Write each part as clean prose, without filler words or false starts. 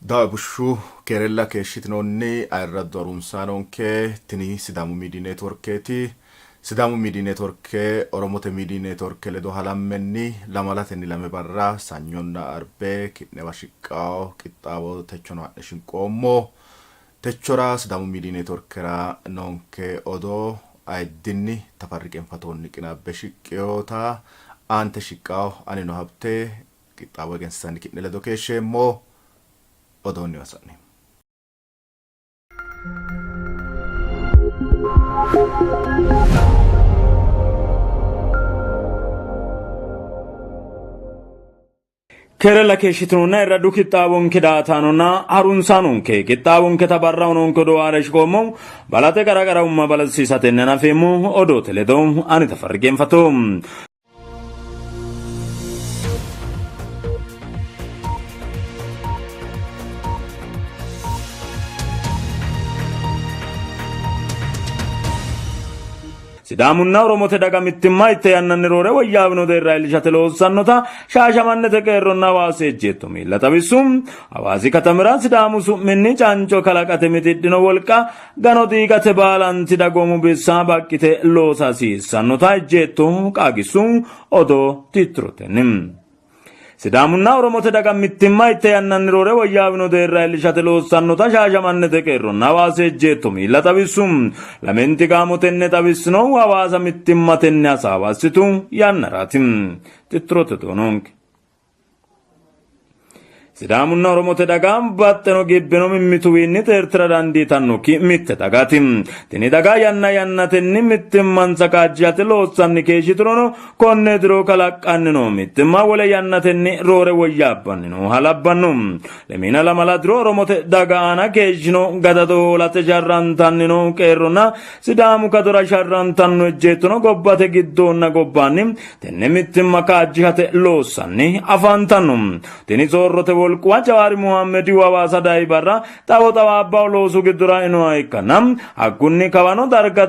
Daabushu kerella keeshitinoonni ayirraddu arumsaanonke tini Sidamu Media Networketi Sidamu Media Network Oromote Media Network ledo halammenni lamalatenni lame barra sanyonna arbe kitne washiqqawo qixxaawo techono adhe shinqoommo techora Sidamu Media Network ra nonke odo ayiddinni tafarriqenfatoonni qinabbe shiqqeyoota ante shiqqawo ani no habte qixxaawo egensiisanni kitne ledo keeshsheemmo odonni wasani kerella keeshitnuna irraddu qixxaawonke daatanonna harunsaanonke qixxaawonke tabarraawonke do'aare shikoommo balate garagara umma balasiisatenna nafeemmo odoote ledo ani tafarriqenfatoo Sidamunna Oromote daga mittimma itte yannannirore woyyaabino deerra ilishate loossannota shaashamannete qeerronna hawaasi ejjeetto miilla xabissum hawaasi katamira Sidamu su'minni canco kalaqate mitidhino wolqa gano diigate baalanti dagoomu bissa baqqite loosa hasiissannota ejjeetto qaagissum odoo titrotenni Sidamunna Oromote daga mittimma itte yannannirore woyyaabino deerra ilishate loossannota shaashamannete qeerronna hawaasi ejjeetto miilla xabissum lamenti qaamotenne xabissino hawaasa mittimmatenne hasaawassitu yannaraatim titrote toononke Sidamunna Oromote daga batteno gibbeno mimmituwiinni teertira dandiitannokki mitte dagaatim tini daga yannatenni mittimmansa kaajjate loossanni keeshitirono konne diroo kalaqqannino mittimma wole yannatenni roore woyyaabbannino halabbanno lemina lamala diroo Oromote daga aana keeshino gadado hoolate sharrantannino qeerronna Sidamu kadora sharrantanno ejjeettono gobbate giddoonna gobbaanni tenne mittimma kaajjate loossanni afantanno tini soorrote wolquwa Jawaari Muhammedi hawaasa daayibarra xawo xawaabbaw loosu giddura ino ikkanna hakkunni kawano darga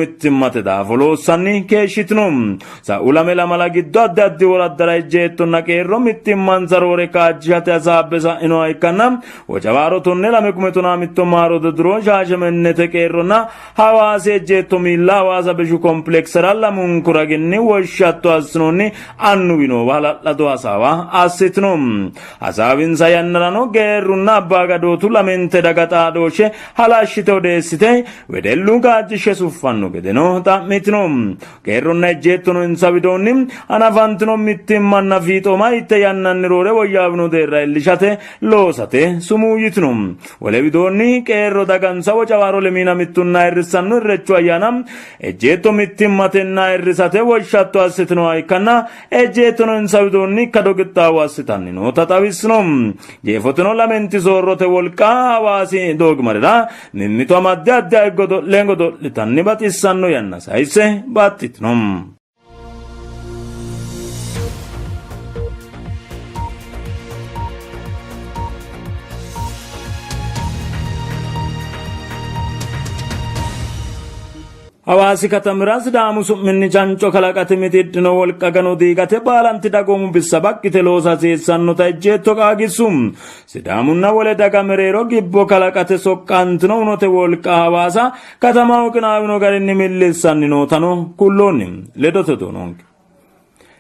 mittimmate daafo loossanni keeshitino sa'ulame lamala giddo addi woraddara ejjeettonna qeerro mittimmansa roore kaajjate hasaabbesa ino ikkanna wojawaaro tonne lame kumetuna mittommaaro doduro shaashamennete qeerronna hawaasi ejjeetto miilla hawaasa beshu kompleksera lamunkuraginni woshshatto assinonni annuwino hala'lado hasaawa assitino hasaawinsa yannarano geerrunna abbaa gadootu lamente daga xaadooshe halashshite odeessite wedellu kaajjishshe suffanno gedeno xa'mitino geerronna ejjeettono insa widoonni anafantino mittimmanna fiixooma itte yannanniroore woyyaabino deerra illishate loosate sumuuyitino wole widoonni qeerro dagansa wojawaaro lemina mittunna irrissanno irrechu ayyaana ejjeetto mittimmatenna irrisate woshshatto assitino ikkanna ejjeettono insa widoonni kado qixxaawo assitanni noota xawissino jeefotino lamenti soorrote wolqa hawaasi doogumarira mimmito amadde addi godo'litanni baxissanno yanna sayisse battitino hawaasi katamira Sidamu su'minni canco kalaqate mitidhino wolqa gano diigate baalanti dagoomu bissa baqqite loosa hasiissannota ejjeetto qaagissum Sidamunna wole daga mereero gibbo kalaqate soqqantino unote wolqa hawaasa katamaho qinaawino garinni millissanni nootano kulloonni ledote toononke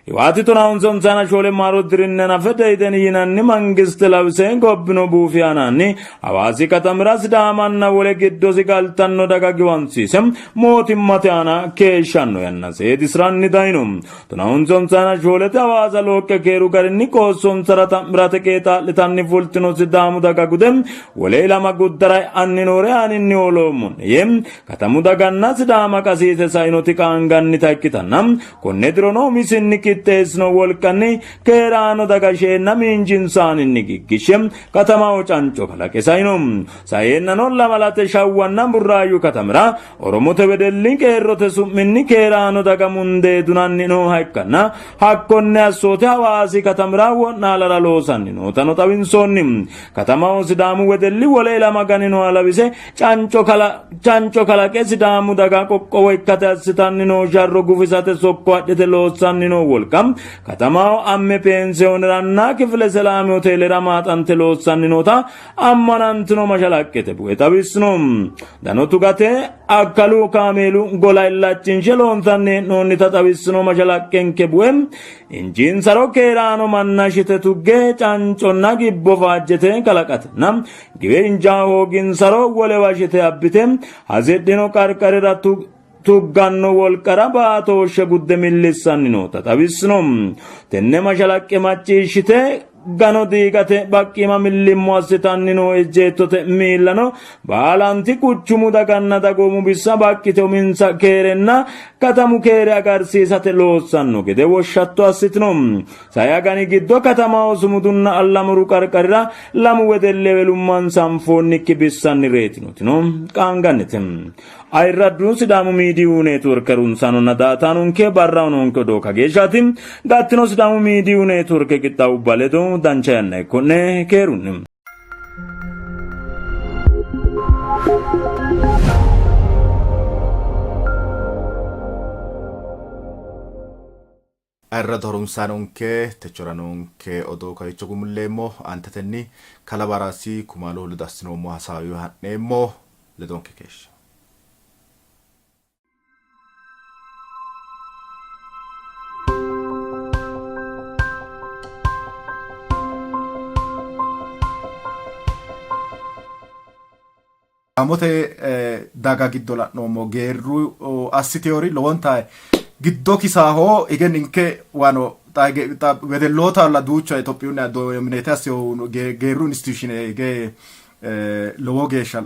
Iwaati tonaawunson sana shole maaro dirinnena fedeyden yinanni mangiste labse gobbino buufiyaananni hawaasi katamira Sidaamanna wole giddosi galtanno daga giwansiisem mootimmate aana keeshshanno yanna seedisiranni dayino tonaawunson sana sholete hawaasa looqqe keeru garinni qoossonsara ta'mirate qeexaa'litanni fultino Sidaamu daga gudem wole ilama guddara anninoore aninni oloommon yem katamu daganna Sidaama qasiise sayinoti qaangannita ikkitanna konne dirono misinni teesno wolqanni keeraano daga sheenna miinjinsaaninni giggishem katamaho canco kalaqe sayennano lamalate shawwanna burraayu katamira Oromote wedelli qeerrote su'minni keeraano daga mundee dunanni nooha ikkanna hakkonne assoote hawaasi katamira wonnaalara loosanni nootano xawinsoonni katamaho Sidaamu wedelli wole lama ganino alabise canco kalaqe Sidaamu daga qoqqowo ikkate assitanni noo sharro gufisate sokko adhite loossanni noo wolqam katamaw amme pensioniranna kifle selam hotelera maaxante loossanninoota ammanantino mashalaqqete bu'e xawisno danotu gate akkalu kaamelu gola illachinshe loonsanni noonnita xawisno mashalaqqenke bu'e injiin saro keeraano mannashite tugge canconna gibbo faajjete kalaqatenna gibe injaa hoogin saro wolewa shite abbite hasidhino qarqarira tugganno wolqara baatooshe gudde millissanni noota xawisno tenne mashalaqqe macciishshite gano diigate baqqima millimmo assitanni noo ejjeettote miillano baalanti quchumu daganna dagoomu bissa baqqite uminsa keerenna katamu keere agarsiisate loossanno gede woshshatto assitino sayagani giddo katamaho sumudunna allamuru qarqarira lamu wedelle welumman sanfoonnikki bissanni reetinotino qaangannite ayraddu sidaamu miidiyu neetworkerun sanonna daatanunke barraunonke dooka geeshati gattino sidaamu miidiyu neetworke qixxaawu baledo dancha yanna ikkonne keerunni ayraddu horumsaanonke techoranonke odoo kayicho gumulleemmo antetenni kalabarasi kumalo ledassinoommo hasaawi ha'neemmo ledonke keeshsha amote daga giddo la'noommo geerru assiteori lowonta giddo kisaaho egeninke wano wedelloota alla duucha Itoophiyunni dominate asseo geerru institution ge lowo geeshsha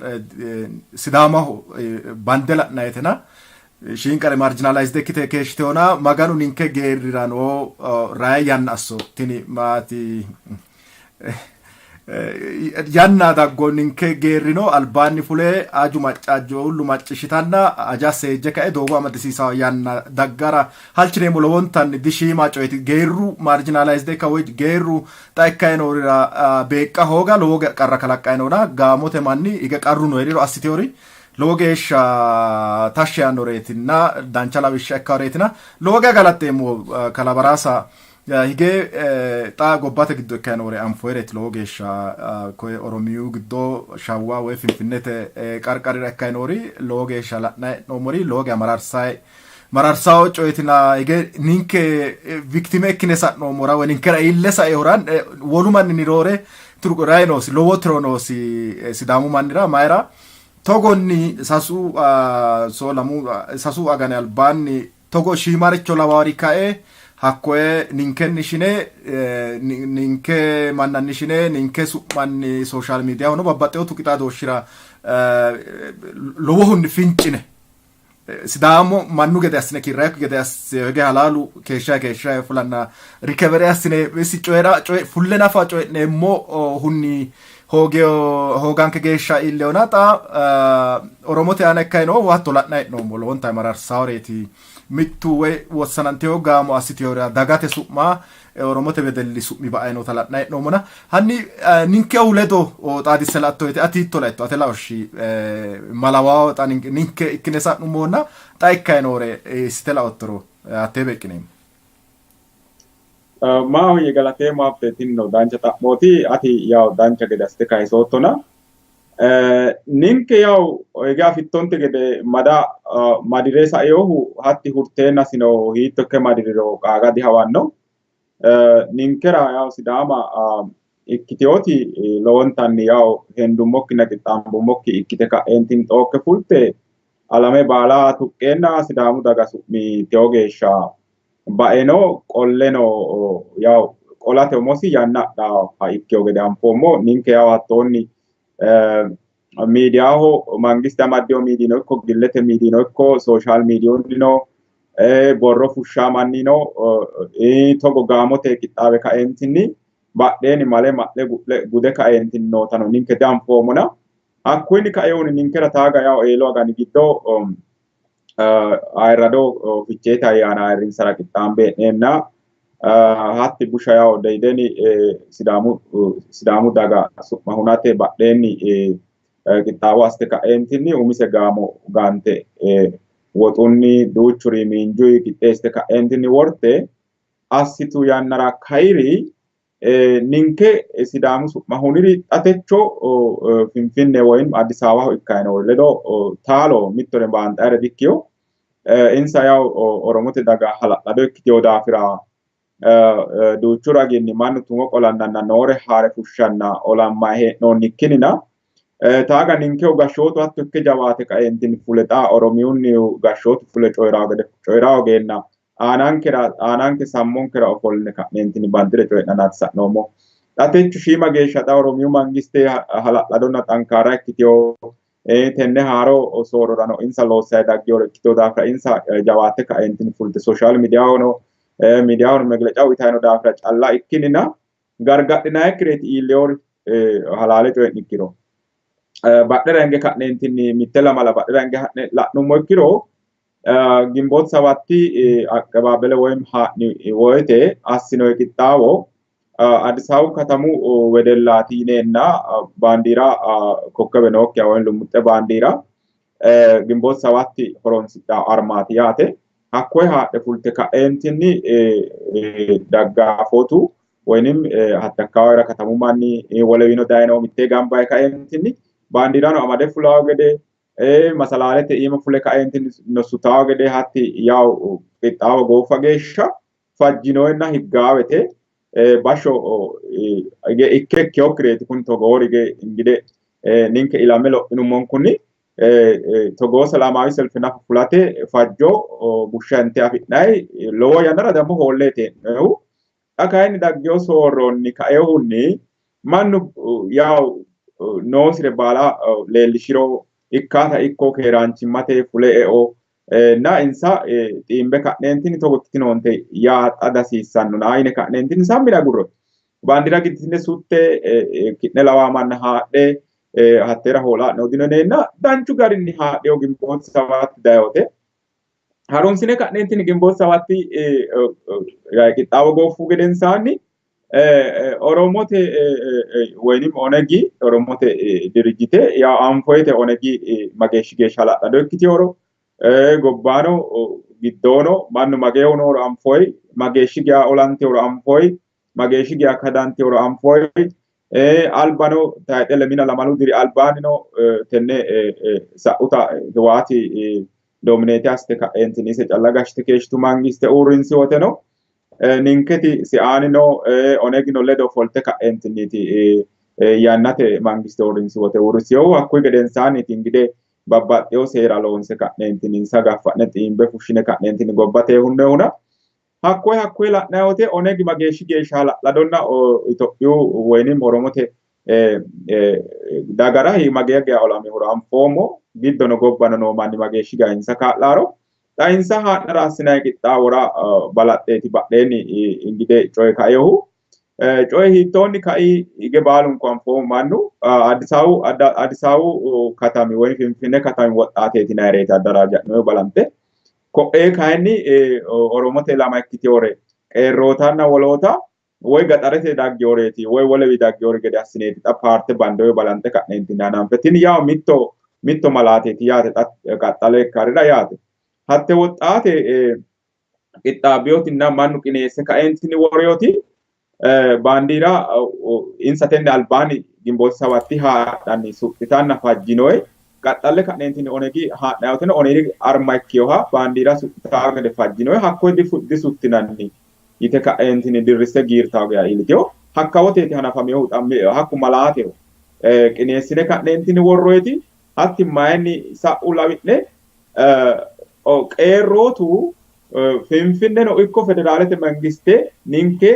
sidaamaho bande la'nayetena shiinqare marginalized ikkite keeshshiteona maganu ninke geerrirano raayan asso tini maati yanna daggo ninke geerrino albaanni fulee aju maccaajjo hullu maccishitanna aja seejje ka'e doogo amadisiisa yanna daggara halchineemmo lowontanni dishiima coyti geerru marginalized ka woy geerru xaykkaenoorira beeqqa hooga lowo qarra kalaqqaenoona gaamote manni ige qarru noeriro assiteori lowo geeshsha tashshi yaannoreetinna dancha lawishsha ikkaareetina lowo geeshsha galatteemmo kalabaraasa hige ta gobbate giddo ikkaanoore anfoereeti lowo geeshsha koye oromiyu giddo shawwa woy finfinnete qarqarira ikkaanoori lowo geeshsha la'nayi hee'noommori lowo geeshsha mararsaao coyitina hige ninke viktime ikkine sa'noommora woy ninkera ille sa'ehoran wolu manni niroore turqorayi noosi lowo tiro noosi sidaamu mannira mayira togonni sasu agane albaanni togo shiimaricho lawaari ka'e hakkoe ninkenni shine ninke mannanni shine ninke su'manni social media hono babbaxxeyo tuqixaa dooshshira lowohunni fincine sidaamo mannu gede assine kirraayikku gede assine halaalu keeshsha fulanna rikevere assine si coyra fulle nafa coy'neemmo hunni hooganke geeshsha illeona xa oromote aana ikkayino hatto la'nayi hee'noommo lowonta mararsaawreeti mittu woy wossananteo gaamo assiteora dagate su'ma oromote wedelli su'mi ba'aynota la'nayi hee'noomona hanni ninkehu ledo xaadisse la'attoyte ati hitto la'etto ate laoshshi malawaawo xa ninke ikkine sa'nummonna xa ikkayinoore site la'ottoro hattee beeqqineemmo maaho yegalatemo abbeetinno dancha xa'mooti ati yaw dancha gede assite kaysoottona ninke yaw ege afittonte gede madire saeyohu hatti hurteenna sino hiitto ikke madiriro qaaga dihawanno ninkera yaw sidaama ikkiteyooti lowontanni yaw hendummokkinna qixxaambummokki ikkite ka'eentin xookke fulte alame baala tuqqeenna sidaamu daga su'mi teyo geeshsha baeno qolleno yaw qolate umosi yannadha ikkeyo gede anfoommo ninke yaw hattoonni miidiyaho mangiste amaddeyo miidino ikko gillete miidino ikko social miidiyonnino borro fushshaamannino togo gaamote qixxaawe kaeentinni badheeni male ma'le gude kaeentinni nootano ninke dianfoomona hakkuinni kaeyooni ninkera taaga yaw eelo agani giddo ayirrado ficheete ayyaana ayirrinsara qixxaambe hee'neenna hatti busha yaw deydeni sidaamu daga su'ma hunate badheenni qixxaawo assite ka'eentinni umise gaamo gante woxunni duuchuri miinjuyi qixxeessite ka'eentinni worte assitu yannara kairi ninke sidaamu su'ma huniri xatecho Finfinne woyim Addis Ababaho ikkayino ledo taalo mittore baanxayre dikkiyo insa yaw Oromote daga hala'lado ikkiteyo daafira duuchu raginni mannu tungo qolannanna noore haare fushshanna olamma hee'noonnikkinina taaga ninkehu gashshootu hatto ikke jawaate kaeentinni fule xaa Oromiyunni gashshootu fule coyrawo geenna aananke sammonkera ofollne ka'neentinni bandire coyi'nanaati sa'noommo. Xatechu shiima geeshsha xa Oromiyu mangiste hala'ladonna xankaara ikkiteyo tenne haaro soororano insa loossayi daggeyore ikkiteyo daafira insa jawaate kaeentinni fulte social midiyahono megleca uyitayino daafira calla ikkinina gargadhinayikkireeti iilleyori halaale coyi'nikkiro badhera hinge ka'neentinni mitte lamala badhera hinge ha'ne la'nummo ikkiro Gimbot sabatti አቀባበለ ወይም haa'ni woyte assinoy qixxaawo Addis Ababa katamu wedellaati yineenna baandiira kokkebe nookkiya woyim lumuxxe baandiira Gimbot sabatti horonsidhawo armaati yaate. Hakkoye haadhe fulte ka'eentinni daggaafotu woynim hatte akkawaawera katamu manni wolewino dayino mittee gamba yee ka'eentinni baandiirano amade fulaawo gede masalaalete iima fule ka'eentinni nossutawo gede hatti yaw qixxaawo goofa geeshsha fajjinoyenna higgaawete basho ikke ikkeyokkireeti kun togoorige ingide ninke ilame lophinummon kunni togoo selamaawi selfi nafa fulate fajjo bushshante afi'nayi lowo yannara dammo hoolleete hee'noyehu xa kayinni daggeyo soorronni kaeyohunni mannu yaw noosire baala leellishiro ikkata ikko keeraanchimmate fule eo na insa xiimbe ka'neentinni togo ikkitinoonte yaa dasiissanno na yine ka'neentinni sammira gurro baandira gidditine sutte ki'ne lawaamanna haadhe hatteera hoolaa'ne udinoneenna danchu garinni haadheyo Gimbot sabatti dayote harunsine ka'neentinni Gimbot sabatti qixxaawo gooffuu gedensaanni Oromote woynim Onegi Oromote dirijjite yaa anfoyite Onegi mageeshshi geeshsha hala'lado ikkiteyoro gobbaano giddoono mannu mageehunooro anfoyi mageeshshi geya olanteyoro anfoyi mageeshshi geya kadanteyoro anfoyi albano tayxe lemina lamalu diri albaannino tenne sa'uta hiwaati domineete assite ka'eentinni ise calla gashite keeshshitu mangiste uurrinsiwoteno ninketi si'aanino Onegino ledo folte ka'eentinniiti yannate mangiste uurrinsiwote uurrisiyohu hakkuyi gedensaanniti ingide babbaxxeyo seera loonse ka'neentinni insa gaffa'ne xiimbe fushshine ka'neentinni gobbatee hunnohuna hakkoye la'nayote Onegi mageeshshi geeshsha hala'ladonna Itophiyu woynim Oromote dagara magee geya olamihuro anfoommo giddono gobbano noo manni mageeshshi geya insa kaa'laaro xa insa haa'nara assinayi qixxaawora balaxxeeti badheenni ingide coye kaeyohu coye hiittoonni kai hige baalunku anfoommo mannu Addis Ababu katami woy Finfinne katami woxxaateeti nayireeti addaraaja'noyo balante ko'ee kayinni Oromote lama ikkiteyore qeerrootanna woloota woy gaxarete daggeyooreeti woy wolewi daggeyore gede assineeti xa paarte bandoyo balante ka'neentinni ananfetin yaw mitto malaateeti yaate xa qaxxale ikkarira yaate hatte woxxaate qixxaabbiyotinna mannu qineesse ka'eentinni woreyoti baandiira insa tenne albaani Gimbot sabatti haadhanni su'nitanna fajjinoye qaxxalle ka'neentinni Onegi haadhayoteno Onegi arma ikkiyoha baandiira su'nitaa gede fajjinoye hakkoye disuttinanni yite ka'eentinni dirrisse giirtawo geya iiliteyo hakkawoteeti hanafameyohu hakku malaateho qineessine ka'neentinni worroyti hatti mayinni sa'u lawi'ne qeerrootu Finfinneno ikko federaalete mangiste ninke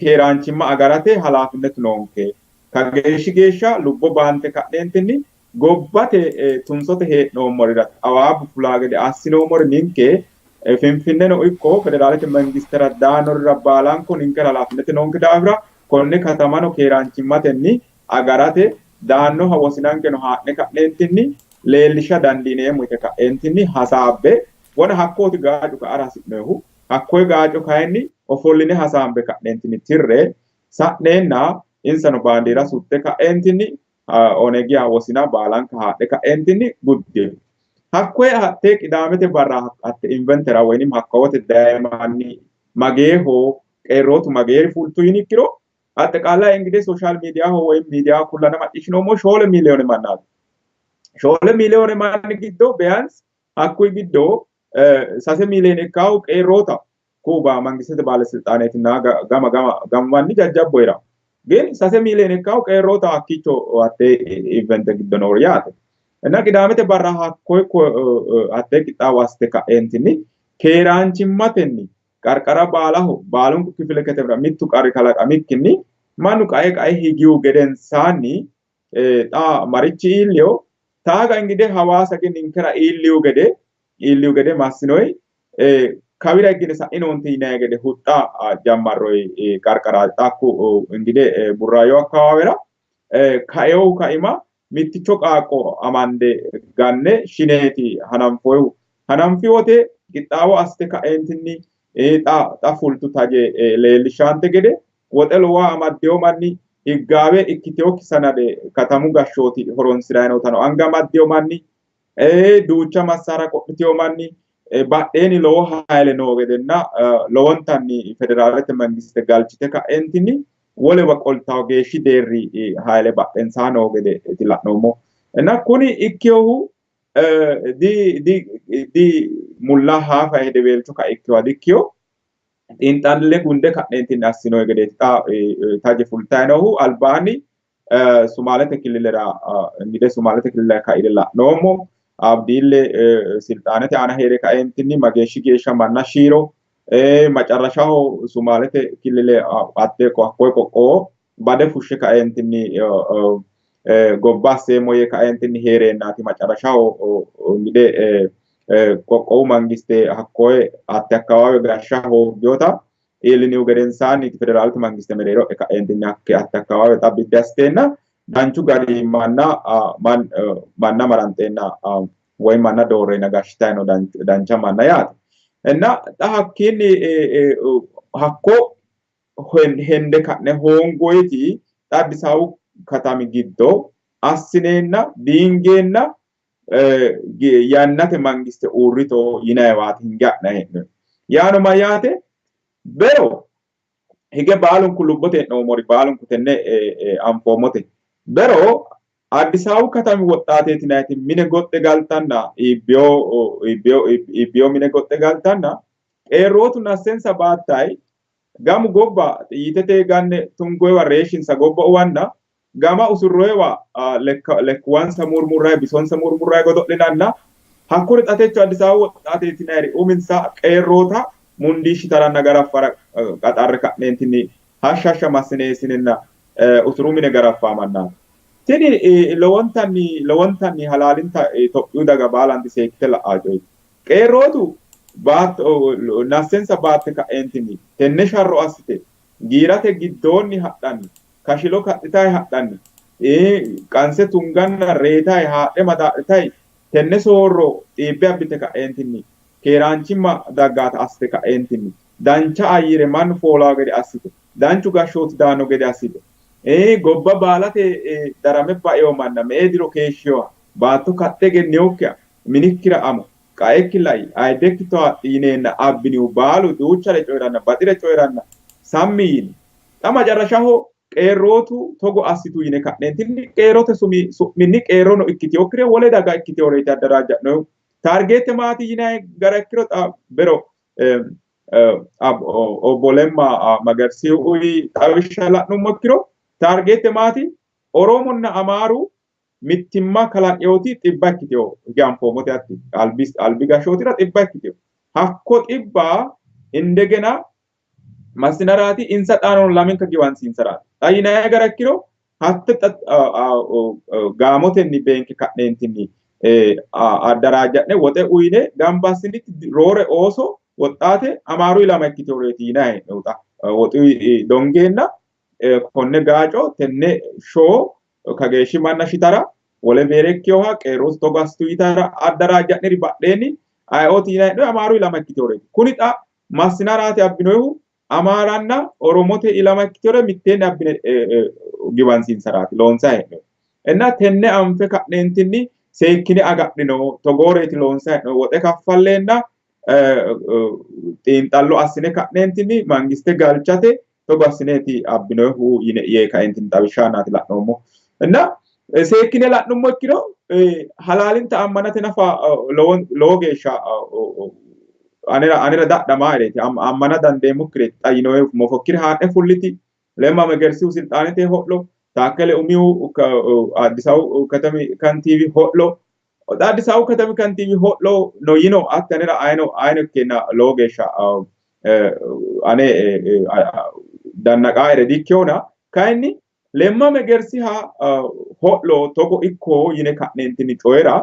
keeraanchimma agarate halaafinnetu noonke kageeshshi geeshsha lubbo baante ka'neentinni gobbate tunsote hee'noommorira xawaabu fulaa gede assinoommori ninke Finfinneno ikko federaalete mangistera daanorira baalanko ninkera halaafinnetu noonke daafira konne katamano keeraanchimmatenni agarate daannoha wosinankeno haa'ne ka'neentinni leellisha dandiineemmo yite ka'eentinni hasaabbe wona hakkooti gaacu ka'ara hasi'noyehu hakkoye gaaco kayinni ofolline hasaambe ka'neentinni tirre sa'neenna insano baandiira sutte ka'eentinni Onegiya wosina baalanka haadhe ka'eentinni gudde hakkoye hattee qidaamete barra hatte inventera woynim hakkawote dayimanni mageeho qeerrootu mageeri fultu yinikkiro አጠቃላይ እንግዲህ ሶሻል ሚዲያ ወይም ሚዲያ ኩላና ማጭሽኖሞ ሾለ ሚሊዮን ማናት ሾለ ሚሊዮን ማን ግዶ ቢያንስ አኩይ ግዶ ሳሰ ሚሊዮን ካው ቀሮታ ኩባ መንግስት ባለስልጣናትና ጋማኒ ጃጃቦይራ ግን ሳሰ ሚሊዮን ካው ቀሮታ አኪቾ አቴ ኢቨንት ግዶ ነው ያት እና ቅዳሜተ ባራ አኮይ አቴ ቂጣዋስተ ካኤንቲኒ ኬራንቺማተኒ qarqara baalaho baalunku kifile ketebra mittu qari kalaqamikkinni manu qae higiu gedensaani ta marichi ilio taaga ingide hawaasa kin inkera illiu gede massinoi kawira gine sa inonti ina gede hutta jammarroi qarqara takku ingide burrayo akawera kaeo kaima mitticho qaaqo amande ganne shineti hanamfiwote qixxaawo aste kaentinni ta fultu taje leelishante gede woxelwa amaddeyo manni higgawe ikkiteyo kisanade katamu gashshoti horonsirayno tano anga maddeyo manni duucha massara qodhiteyo manni badheeni lowo hayle no gedenna lowontanni federaalete mangiste galchite kaentini wolewa qoltawo geeshshi deerri hayle badhensaa no gede tila'noommo na kuni ikkiyohu di mulla hafa hedeweelcho ka ikkiwa dikkiyo intalle gunde kadhentin assino gede taje fultainohu albani sumalete kililera ngide sumalete kililera ka ilella nomo abdille siltanete ana here ka entinni mageshi geesha manna shiro macarashaho sumalete kilile atte ko bade fushhe ka entinni gobba semoye ka entinni here nati macarashaho ngide ቆቆው መንግስት አኮይ አተካዋው ጋሻው ቢዮታ ኤልኒው ገደንሳን ፌደራል መንግስት መሬሮ እንድኛ አተካዋው ታብዳስቴና ዳንቹ ጋሪ ማና መራንቴና ወይ ማና ዶሬ ነጋሽታይ ነው ዳንቻ ማና ያት እና ታሐኪን ሀኮ ሄንደ ካነ ሆንጎይቲ ታዲሳው ከተሚ ጊዶ አስኔና ዲንጌና yannate mangiste urrito yinayiwaati hinge'na hee'noyi yaano mayyaate bero hige baalunku lubbote hee'noomori baalunku tenne anfoommote bero Addisaawu katami woxxaateeti yinayiti mine goxxe galtanna ibbiyo mine goxxe galtanna qeerrootu nassensa baattayi gamu gobba xiyitete ganne tungoyiwa reeshinsa gobba uwanna gama usurroewa lekkuwansa murmurray bisonsa murmurray godo'linanna hakkuri xatecho Addisaawu woxxaateeti yinayiri uminsa qeerroota mundiishi taranna garaffara qaxarre ka'neentinni hashshashsha massineessininna usuru mine garaffaamannaati tini lowontanni halaalinta Itophiyu daga baalanti seekkite la'aa coyti qeerrootu nassensa baatte ka'eentinni tenne sharro assite giirate giddoonni hadhanni kashilo kadhitayi hadhanni qanse tunganna reetayi haadhe madaa'itayi tenne soorro xiibbe abbite ka'eentinni keeraanchimma daggaata assite ka'eentinni dancha ayyire mannu foolaa gede assite danchu gashshooti daanno gede assite gobba baalate darame baeyo manna mee diro keeshshiyoha baatto kaxxe genneyokkiha minikkira amo qaekkillayi ayidekkitoha yineenna abbinihu baalu duuchare coyiranna baxire coyiranna sammi yini xa macarashaho qeerrootu togo assitu yine ka'neentinni qeerrote su'minni qeerrono ikkiteyokkire wole daga ikkiteyoreeti addaraajja'nohu taargeette maati yinayi gara ikkiro xa bero obbolemma magarsiuyi xawishsha la'nummo ikkiro taargeette maati oromonna amaaru mittimma kalaqeyooti xibba ikkiteyo hige anfoommote atti albi gashshootira xibba ikkiteyo hakko xibba indegena massinaraati insa xaanono lamenka giwansiinsaraati xa yinayi gara ikkiro hatte gaamotenni beenke ka'neentinni addaraajja'ne woxe uyine gamba assinitti roore ooso woxxaate amaaru ilama ikkiteyoreeti yinayi hee'newuxa woxuyi dongeenna konne gaaco tenne shoo kageeshshi manna shitara wole beerekkiyoha qeerrootu togo assitu yitara addaraajja'neri badheenni ayeooti yinayi hee'noyi amaaru ilama ikkiteyoreeti kuni xa massinaraati abbinoyihu amaaranna oromote ilama ikkiteyore mitteenni abbine giwansiinsaraati loonsa hee'noyi enna tenne anfe ka'neentinni seekkine agadhino togooreeti loonsa hee'noyi woxe kaffalleenna xiinxallo assine ka'neentinni mangiste galchate togo assineeti abbinohu yee ka'eentinni xawishshaanaati la'noommo. Inna seekkine la'nummo ikkiro halaalinta ammanate nafa lowo geeshsha anira dadhamaa jireeti ammana dandeemmokkireeti xayinoe mofokkiri haadhe fulliti lemma megersihu silxaanete ho'lo taakkele umihu Addis Abebu katami kantiiwi ho'lo Addis Abebu katami kantiiwi ho'lo no yino atti anira ayino ikkenna lowo geeshsha ane dannaqaa ere dikkeona kayinni lemma megersiha ho'lo togo ikko yine ka'neentinni coyra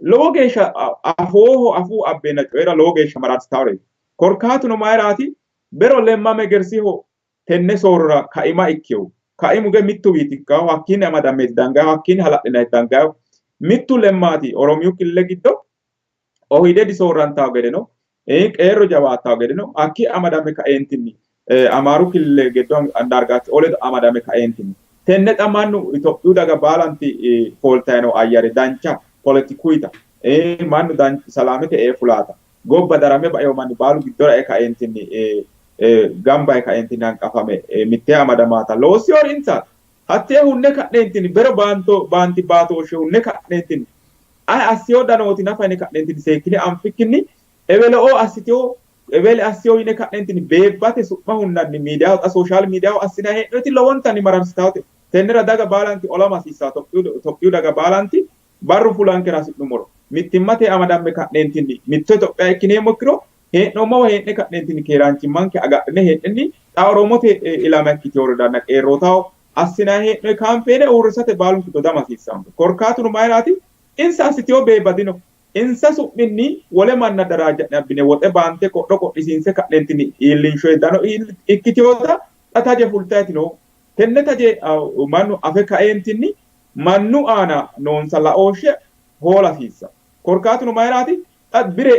lowo geeshsha afuu abbeenna coyra lowo geeshsha mararsitaawre korkaatuno mayraati bero lemma megersiho tenne soorora kaima ikkewu kaimuge mittu wiitikkaho hakkiinni amadameeti dangayo hakkiinni hala'linayti dangayo mittu lemmaati Oromiyu kille giddo ohide disoorrantawo gede no qeerro jawaattawo gede no hakki amadame ka'eentinni Amaaru kille giddo Andaargaachoo oledo amadame ka'eentinni tenne xamannu Itophiyu daga baalanti fooltayino ayyare dancha politikuyita mannu salamete fulaata gobba darame baewo manni baalu giddora ka'eentinni gamba ka'eentinni hanqafame mittee amadamaata loosi horinsaati hattee hunne ka'neentinni bero baanti baatooshshe hunne ka'neentinni assiyoo danooti nafa yine ka'neentinni seekkine anfikkinni ebele'oo assitiyoo ebele assiyoo yine ka'neentinni beebbate su'ma hunnanni miidiyaa sooshaal miidiyaa assina hee'nooti lowontanni mararsitaawte tennera daga baalanti olama hasiissaa Itophiyu daga baalanti barru fulankera hasi'nummoro mittimmate amadamme ka'neentinni mitto Itophiyaa ikkineemmo ikkiro hee'noommowa hee'ne ka'neentinni keeraanchimmanke agadhine hee'nenni xa Oromote ilama ikkitiyoore danna qeerrootaho assina hee'noy kaanfeene uurrisate baalunku dodama hasiissanno korkaatuno mayraati insa assitiyoo beebbadino insa su'minni wole manna daraaja'ne abbine woxe baante qodho qodhisiinse ka'neentinni iillinshoy dano ikkitiyoota xa taje fultaytino tenne taje mannu afe ka'eentinni mannu aana noonsa laooshshe hoola hasiissa korkaatuno mayraati xa bire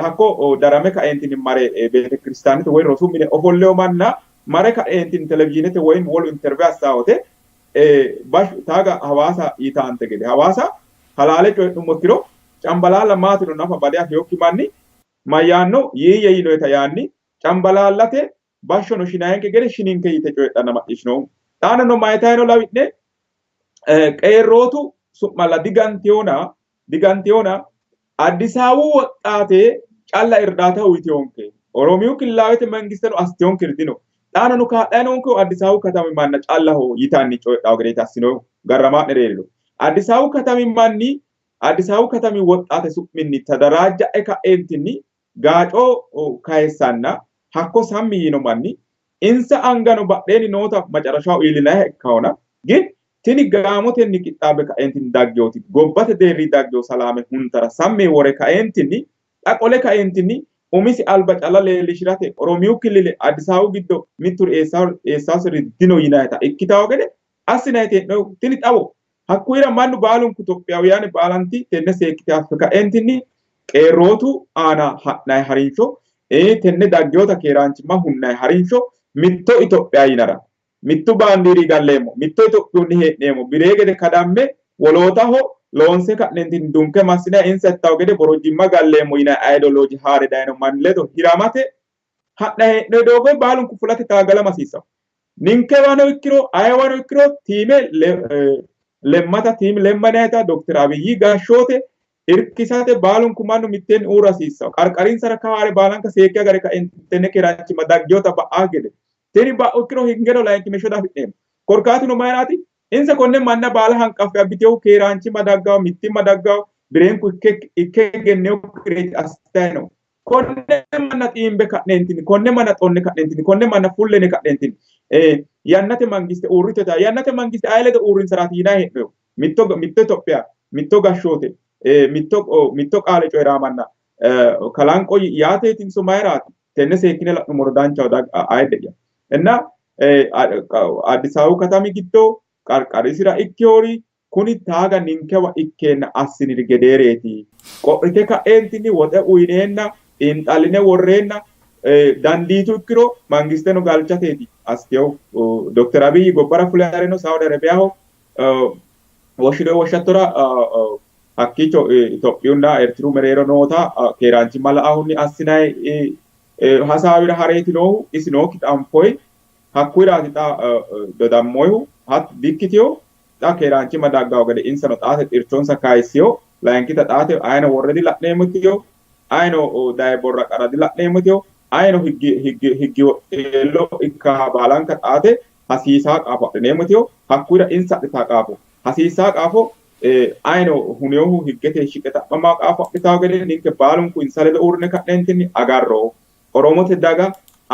hakko darame ka'eentinni mare beete kiristaanete woy rosu mine ofolleyo manna mare ka'eentinni televizyinete woyim wolu interview assaawote taaga hawaasa yitaante gede hawaasa halaale coyidhummo ikkiro cambalaalla maatino nafa bade afeyokki manni mayyaanno yiiyye yinoyta yaanni cambalaallate bashshono shinayenke gede shininke yite coyidhanna macciishinohu xaanano mayitayino lawi'ne qeerrootu su'malla digantiyoona Addis Abebu woxxaate calla irdaata uyitiyonke Oromiyu killaawete mangisteno assitiyonke irdino xaanano kaadhayinonke Addis Abebu katami manna callaho yitanni coyidhawo gedeeti assinohu garramaa'ne reeriro Addis Abebu katami manni Addis Abebu katami woxxaate su'minni tadaraajja'e ka'eentinni gaacoo kayeessanna hakko sammi yiino manni insa angano badheeni noota macarashaho iilinahe ikkawona gin tini gaamotenni qixxaabe ka'eentinni daggeyooti gobbate deerrii daggeyo salaame huntara sammi wore ka'eentinni dhaqole ka'eentinni umisi alba calla leellishirate Oromiyu killile Addis Abebu giddo mittur eessaasiri dino yinayta ikkitawo gede assinayte tini xawo hakkuyira mannu baalunku Itophiyaawiyaan baalanti tenne seekkite affe ka'eentinni qeerrootu aana ha'nayi harinsho tenne daggeyoota keeraanchimma hunnayi harinsho mitto Itophiyaa yinara mittu baandiiri galleemmo mitto Itophiyunni hee'neemmo biree gede kadamme wolootaho loonse ka'neentinni dunke massine insa ittawo gede borojjimma galleemmo yinayi ideolooji haare dayino manni ledo hiramate ha'nayi hee'noyi doogoyi baalunku fulate taagalama hasiissawo ninkewano ikkiro ayewano ikkiro tiime lemmata tiimi lemmanayta Dr. Abiyyi gashshoote irkisate baalunku mannu mitteenni uura hasiissawo qarqarinsara kaare baalanka seekke agare ka'entenne keeraanchimma daggeyoota ba'aa gede tini ba'u ikkiro hingero layinkime shoda afi'neemmo korkaatuno mayraati insa konne manna baala hanqaffe abbitehu keeraanchimma daggawo mittimma daggawo bireenku ikke genneyo kireeti assitayino konne manna xiimbe ka'neentinni konne manna xonne ka'neentinni konne manna fullene ka'neentinni yannate mangiste uurritota yannate mangiste ayilede uurrinsaraati yinayi hee'noyo mitto Itophiyaa mitto gashshoote mitto qaale coyraamanna kalanqo yaateetinso mayraati tenne seekkine la'nummoro danchaho ayidde'ya enna Addis Abebu katami giddo qarqarisira ikkeyoori kuni taaga ninkewa ikkeenna assiniri gedeereeti qo'rite ka'eentinni woxe uyineenna xiinxalline worreenna dandiitu ikkiro mangisteno galchateeti assiteyo Dr. Abiyyi gobbara fule harino Saudi Arabiyaho woshshittora hakkicho Itoophiyuunna Eertiruu mereero noota keeraanchi mala ahunni assinay hasaawira hareetinoohu isinoo kixanfoy hakkuyiraati xa dodammoyhu hat dikkitiyo xa keeraanchi madaggawo gede insano xaate xirchonsa kaayisiyo layinkita xaate ayino worredi la'neemmotiyo ayino daye borra qaradi la'neemmotiyo ayino higgi woxxeello ikka baalanka xaate hasiisaa qaafo adhineemmotiyo hakkuyira insa adhitaa qaafo hasiisaa qaafo ayino huneyohu higgete shiqe xaphamaa qaafo adhitawo gede ninke baalunku insa ledo uurrine ka'neentinni agarro Oromote daga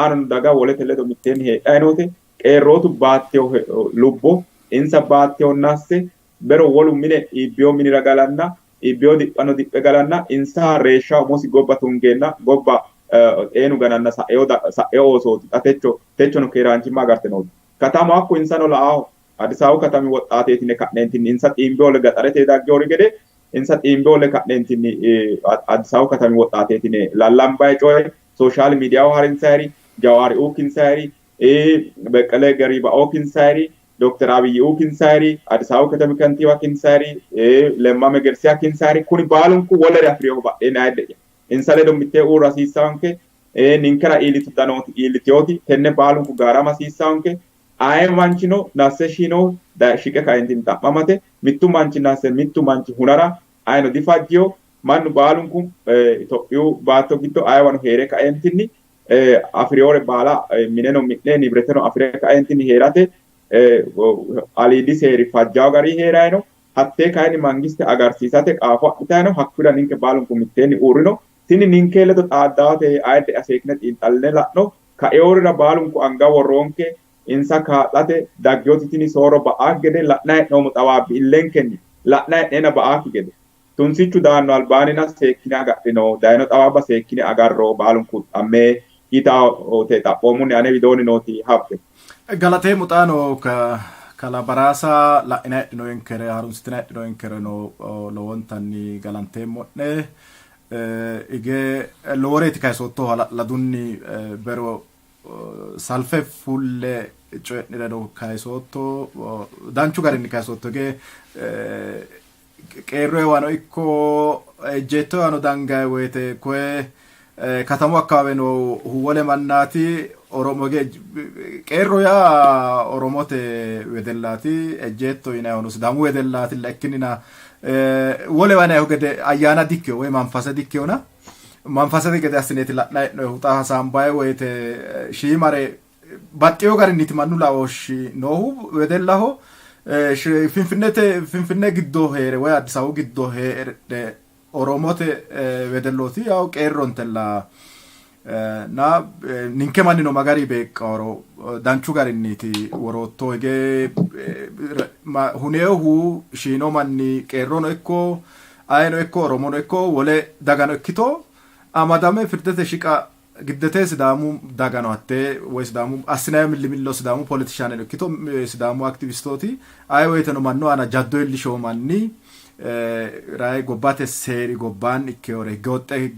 aanon daga wolete ledo mitteenni heedhaynote qeerrootu baatteyo lubbo insa baatteyo nasse bero wolu mine iibbiyo minira galanna iibbiyo diphano diphe galanna insa reeshsha umosi gobba tungeenna gobba xeenu gananna sa'eo oosooti xa techono keeraanchimma agarte nooti katama akko insano la'aaho Adisaawu katami woxxaateetine ka'neentinni insa xiimbeole gaxarete daggeewori gede insa xiimbeole ka'neentinni Adisaawu katami woxxaateetine lallambaye coye social media harinsaari Jawaari Ukinsaari Beqqalee Gariba Ukinsaari Dr. Abiy Ukinsaari Adisaawu katami kantiiba Kinsaari Lemma Megersiyaa Kinsaari kuni baalunku wolere afiriyo badhee naayde insa ledo mittee uurra hasiissaanke ninkera iilitu danooti iilitiyooti tenne baalunku gaarama hasiissaanke aye manchino nasse shino da shiqe kaentin tammamate mittu manchi nasse mittu manchi hunara ayno difajjiyo mannu baalunku Itophiyu baatto giddo ayeewano heere kaentinni afiriyoore baala mineno mi'ne nibreteno afire kaentinni heerate aliidi seeri fajjaawo garii heerayno hattee kayinni mangiste agarsiisate qaafo adhitayno hakkira ninke baalunku mitteenni uurrino tini ninke ledo xaaddaawate ayidde aseekne xiinxalline la'no kaeyoorira baalunku anga worroonke insa kaa'late daggeyooti tini sooro ba'aak gede la'na he'noommo xawaabbi illenkenni la'na he'neena ba'aakki gede tunsichu daanno albaanina seekkine agadhino dayino xawaabba seekkine agarro baalunku dhammee hiitaawote xaphoomunni ane widoonni nooti habbe galatee muxaano kala baraasa la'ina he'dhinoyenkere harunsitina he'dhinoyenkere no lowontanni galanteemmo'ne ige loworeeti kayisootto hala'ladunni bero salfe fulle coye'nireno kayisootto danchu garinni kayisootto ge qeerroyewano ikko ejjeettoyewano dangaye woyte koye katamu akkaaweno huwole mannaati oromoge qeerro yaa oromote wedellaati ejjeetto yinayihono sidaamu wedellaatilla ikkinnina wolewana gede ayyaana dikkeyo woy manfasa dikkeyona manfasate gede assineeti la'na he'noyhu xa hasaambaye woyte shiimare baxxeyo garinniti mannu laooshshi noohu wedellaho finfinne giddo heere woy Adisaawu giddo heere oromote wedellooti yaw qeerrontella na ninke mannino magari beeqqawro danchu garinniti worootto hige huneehu shiino manni qeerrono ikko ayeno ikko oromono ikko wole dagano ikkito amadame firdete shiqa giddete sidaamu dagano hatte woy sidaamu assinayo millimillo sidaamu politishaaneno ikkito sidaamu aktivistooti aye woyteno mannu ana jaddo illishoo manni ray gobbate seeri gobbaan ikkeyore higgewoxxe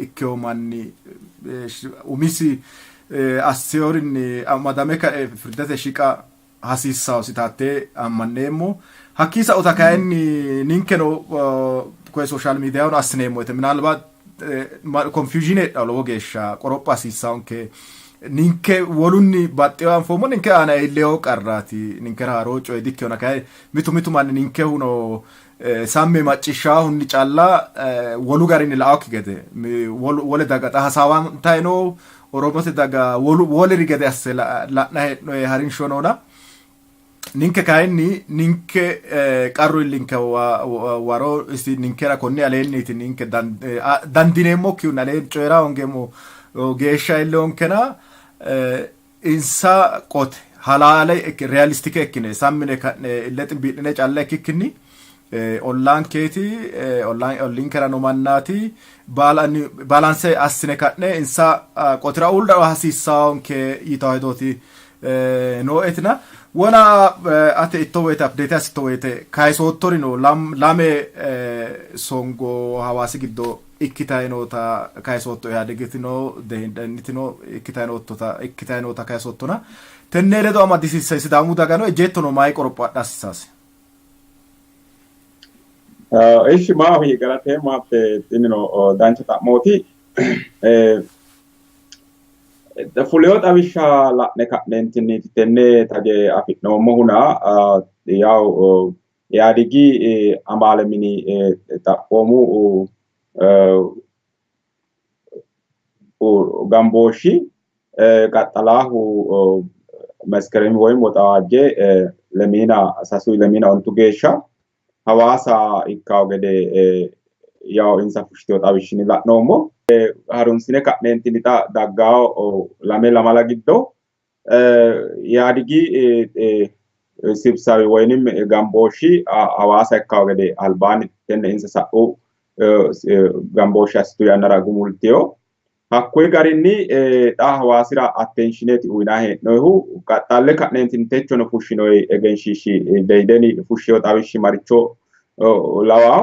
ikkeyo manni umisi asseyoorinni amadame ka'e firdete shiqa hasiissawo sitaatte ammanneemmo hakkii sa'ota kayinni ninkeno koye social mediyahono assineemmo yete minaalbaat confusion hedha lowo geeshsha qoropho hasiissawonke ninke wolunni baxxeyo anfoommo ninke aana iilleyo qarraati ninkera haaroo coye dikkeyona kaye mitu manni ninke huno samme maccishshaahunni calla wolu garinni la'awokki gede wole daga xa hasaawantayno oromote daga woleri gede asse la'na he'noye harinshonoona ninke kayinni ninke qarru illinke waro isi ninkera konni aleenniti ninke dandineemmokkiun aleen coyra hongeemmo geeshsha illeonkena insa qote halaale realistike ekkine sammine ka'ne ille ximbiidhine calla ekkikkinni ollaan keeti ollinkera no mannaati baalanse assine ka'ne insa qotira uldha hasiissawonke yitaw hedooti noo'etina wona ate itto woyte update as itto woyte kayisoottorino lame songo hawaasi giddo ikkitaynoota kayisootto ihaadegetino dehindanitino ikkitaynoota kayisoottona tenne ledo amadisiisse sidaamu dagano ejjeettono maayi qoropho adha assisaasi Ishi maafi galatee maatte xinino dancha xa'mooti. Fuleyo xawishsha la'ne ka'neentinni tenne tage afi'noommohuna yawu Iyaadigi amaale mini xaphoomu gambooshshi qaxxalaahu መስከረም ወይም ወጣዋጄ ለሚና ሳሱ ለሚና ontu geeshsha hawaasa ikkawo gede yaw insa fushitewo xawishshini la'noommo harunsine ka'neentini xa daggaawo lame lamala giddo Iyaadigi sibsawi woynim gambooshshi hawaasa ikkawo gede albaanni tenne insa sa'u gambooshshi assitu yannara gumulteyo hakkuyi garinni xa hawaasira attenshineeti uyinaa hee'noyihu qaxxalle ka'neentinni techono fushshinoyi egenshiishshi deydeni fushsheyo xawishshi maricho lawawo